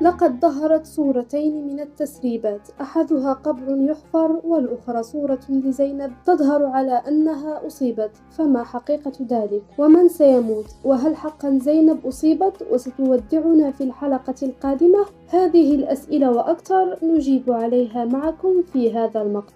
لقد ظهرت صورتين من التسريبات، أحدها قبر يحفر والأخرى صورة لزينب تظهر على أنها أصيبت، فما حقيقة ذلك؟ ومن سيموت؟ وهل حقا زينب أصيبت وستودعنا في الحلقة القادمة؟ هذه الأسئلة وأكثر نجيب عليها معكم في هذا المقطع.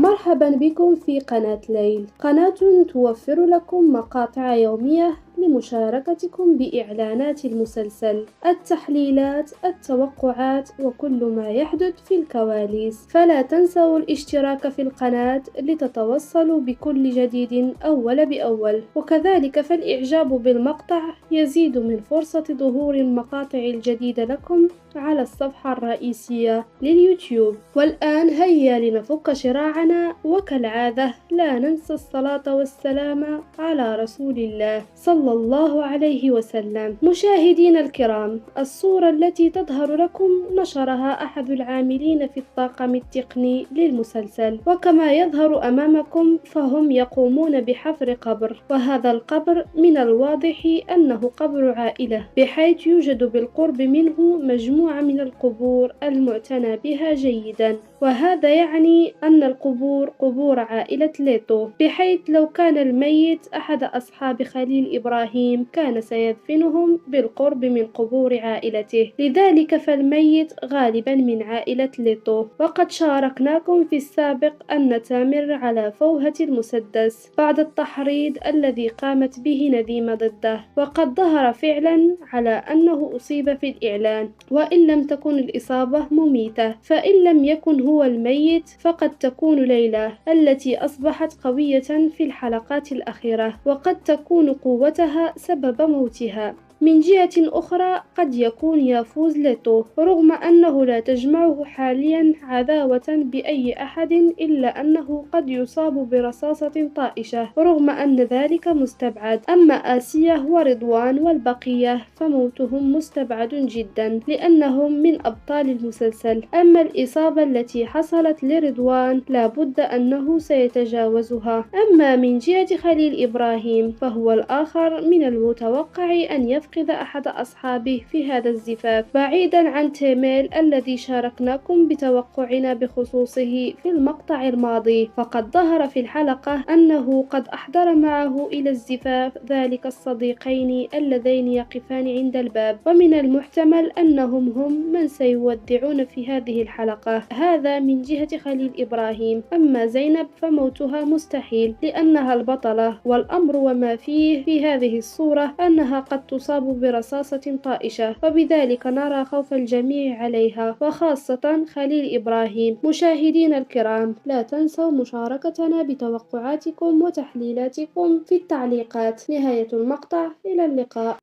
مرحبا بكم في قناة ليل، قناة توفر لكم مقاطع يومية لمشاركتكم بإعلانات المسلسل، التحليلات، التوقعات وكل ما يحدث في الكواليس، فلا تنسوا الاشتراك في القناة لتتوصلوا بكل جديد أول بأول، وكذلك فالإعجاب بالمقطع يزيد من فرصة ظهور المقاطع الجديدة لكم على الصفحة الرئيسية لليوتيوب. والآن هيا لنفك شراعنا، وكالعادة لا ننسى الصلاة والسلام على رسول الله صلى الله عليه وسلم. مشاهدينا الكرام، الصورة التي تظهر لكم نشرها أحد العاملين في الطاقم التقني للمسلسل، وكما يظهر أمامكم فهم يقومون بحفر قبر، وهذا القبر من الواضح أنه قبر عائلة، بحيث يوجد بالقرب منه مجموعة من القبور المعتنى بها جيدا، وهذا يعني أن القبور قبور عائلة ليتو، بحيث لو كان الميت أحد أصحاب خليل إبراهيم كان سيدفنهم بالقرب من قبور عائلته، لذلك فالميت غالبا من عائلة ليتو. وقد شاركناكم في السابق أن تامر على فوهة المسدس بعد التحريض الذي قامت به نديمة ضده، وقد ظهر فعلا على أنه أصيب في الإعلان، وإن لم تكن الإصابة مميتة، فإن لم يكن هو الميت فقد تكون ليلى التي أصبحت قوية في الحلقات الأخيرة، وقد تكون قوتها سبب موتها. من جهة أخرى قد يكون يفوز ليتو، رغم أنه لا تجمعه حاليا عداوة بأي أحد، إلا أنه قد يصاب برصاصة طائشة، رغم أن ذلك مستبعد. أما آسيا ورضوان والبقية فموتهم مستبعد جدا، لأنهم من أبطال المسلسل. أما الإصابة التي حصلت لرضوان لا بد أنه سيتجاوزها. أما من جهة خليل إبراهيم فهو الآخر من المتوقع أن يفقد أحد أصحابه في هذا الزفاف، بعيدا عن تيميل الذي شاركناكم بتوقعنا بخصوصه في المقطع الماضي، فقد ظهر في الحلقة أنه قد أحضر معه إلى الزفاف ذلك الصديقين اللذين يقفان عند الباب، ومن المحتمل أنهم هم من سيودعون في هذه الحلقة. هذا من جهة خليل إبراهيم. أما زينب فموتها مستحيل لأنها البطلة، والأمر وما فيه في هذه الصورة أنها قد تصاب برصاصة طائشة، وبذلك نرى خوف الجميع عليها وخاصة خليل إبراهيم. مشاهدينا الكرام، لا تنسوا مشاركتنا بتوقعاتكم وتحليلاتكم في التعليقات. نهاية المقطع، إلى اللقاء.